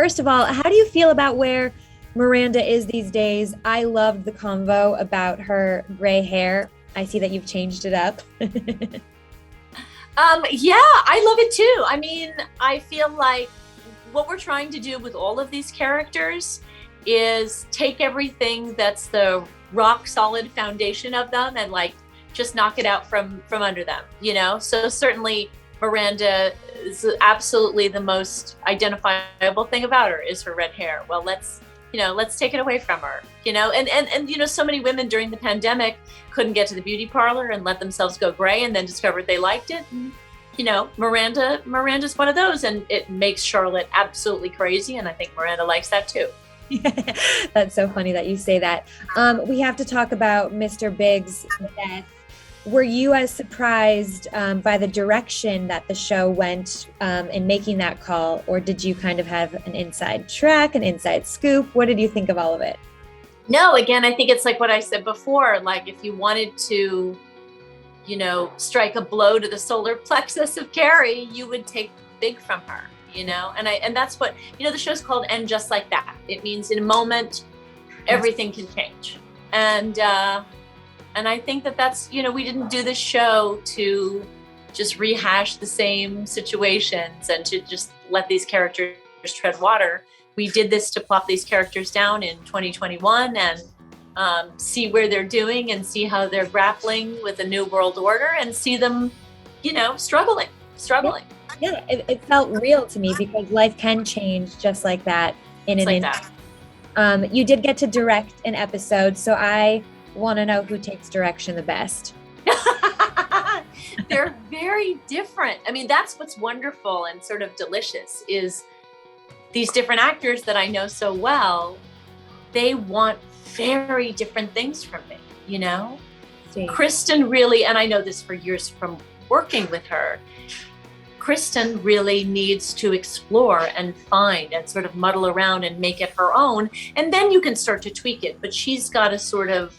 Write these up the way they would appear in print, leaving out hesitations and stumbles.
First of all, how do you feel about where Miranda is these days? I loved the convo about her gray hair. I see that you've changed it up. Yeah, I love it too. I mean, I feel like what we're trying to do with all of these characters is take everything that's the rock solid foundation of them and like just knock it out from under them, you know? So certainly Miranda is absolutely the most identifiable thing about her is her red hair. Well, let's take it away from her, and so many women during the pandemic couldn't get to the beauty parlor and let themselves go gray and then discovered they liked it. And, Miranda's one of those, and it makes Charlotte absolutely crazy. And I think Miranda likes that too. That's so funny that you say that. We have to talk about Mr. Big's death. Were you as surprised by the direction that the show went in making that call, or did you kind of have an inside track, an inside scoop? What did you think of all of it? No, again, I think it's like what I said before, like if you wanted to, strike a blow to the solar plexus of Carrie, you would take Big from her, and that's what, the show's called End Just Like That. It means in a moment, everything can change. And I think that's, we didn't do this show to just rehash the same situations and to just let these characters tread water. We did this to plop these characters down in 2021 and see where they're doing and see how they're grappling with a new world order and see them, struggling. Yeah, it felt real to me because life can change just like that in an instant. You did get to direct an episode, so I want to know who takes direction the best. They're very different. I mean, that's what's wonderful and sort of delicious is these different actors that I know so well, they want very different things from me, Kristen really, and I know this for years from working with her, Kristen really needs to explore and find and sort of muddle around and make it her own. And then you can start to tweak it, but she's got to sort of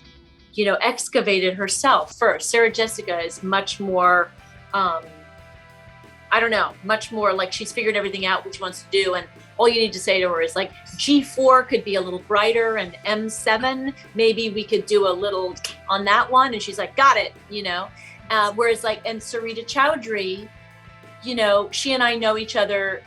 excavate it herself first. Sarah Jessica is much more, much more like she's figured everything out, what she wants to do. And all you need to say to her is like, G4 could be a little brighter and M7, maybe we could do a little on that one. And she's like, got it, whereas like, and Sarita Chowdhury, she and I know each other,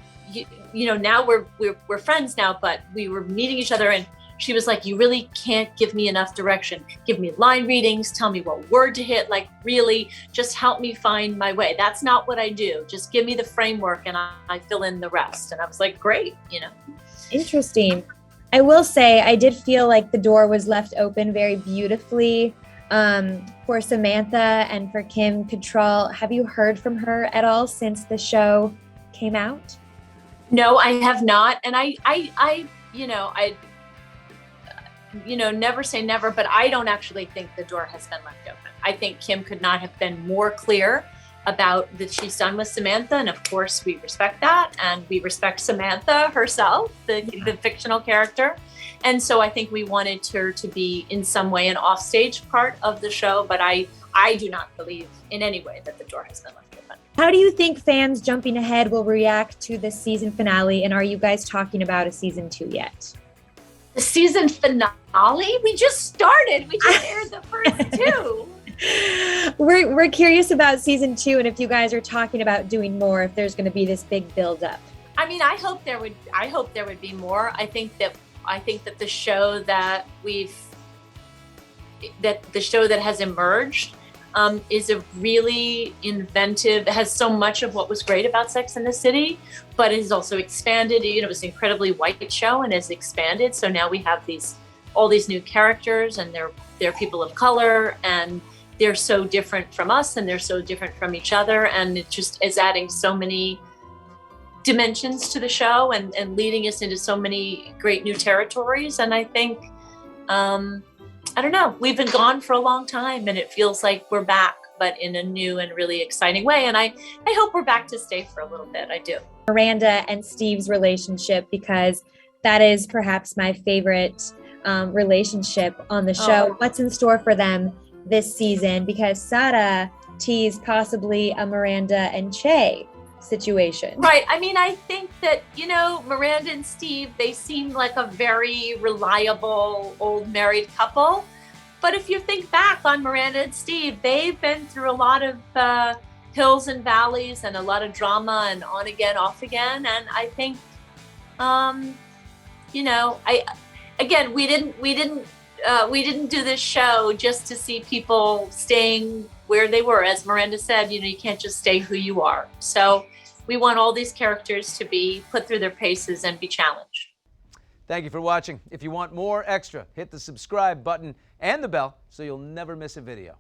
now we're friends now, but we were meeting each other and she was like, you really can't give me enough direction. Give me line readings, tell me what word to hit, like really just help me find my way. That's not what I do. Just give me the framework and I fill in the rest. And I was like, great, Interesting. I will say I did feel like the door was left open very beautifully for Samantha and for Kim Cattrall. Have you heard from her at all since the show came out? No, I have not. And I never say never, but I don't actually think the door has been left open. I think Kim could not have been more clear about that she's done with Samantha. And of course we respect that. And we respect Samantha herself, the fictional character. And so I think we wanted her to be in some way an offstage part of the show, but I do not believe in any way that the door has been left open. How do you think fans jumping ahead will react to the season finale? And are you guys talking about a season 2 yet? The season finale? We just started. We just aired the first 2. We're curious about season 2 and if you guys are talking about doing more, if there's going to be this big build up. I mean, I hope there would be more. I think that the show that has emerged is a really inventive, has so much of what was great about Sex and the City, but it has also expanded. It was an incredibly white show and has expanded. So now we have all these new characters and they're people of color and they're so different from us and they're so different from each other. And it just is adding so many dimensions to the show and leading us into so many great new territories. And I think, I don't know, we've been gone for a long time and it feels like we're back, but in a new and really exciting way. And I hope we're back to stay for a little bit. I do. Miranda and Steve's relationship, because that is perhaps my favorite relationship on the show. Oh. What's in store for them this season? Because Sada teased possibly a Miranda and Che situation. Right. I mean, I think that, you know, Miranda and Steve, they seem like a very reliable old married couple. But if you think back on Miranda and Steve, they've been through a lot of hills and valleys and a lot of drama and on again, off again. And I think, you know, we didn't do this show just to see people staying where they were. As Miranda said, you know, you can't just stay who you are. So we want all these characters to be put through their paces and be challenged. Thank you for watching. If you want more extra, hit the subscribe button and the bell so you'll never miss a video.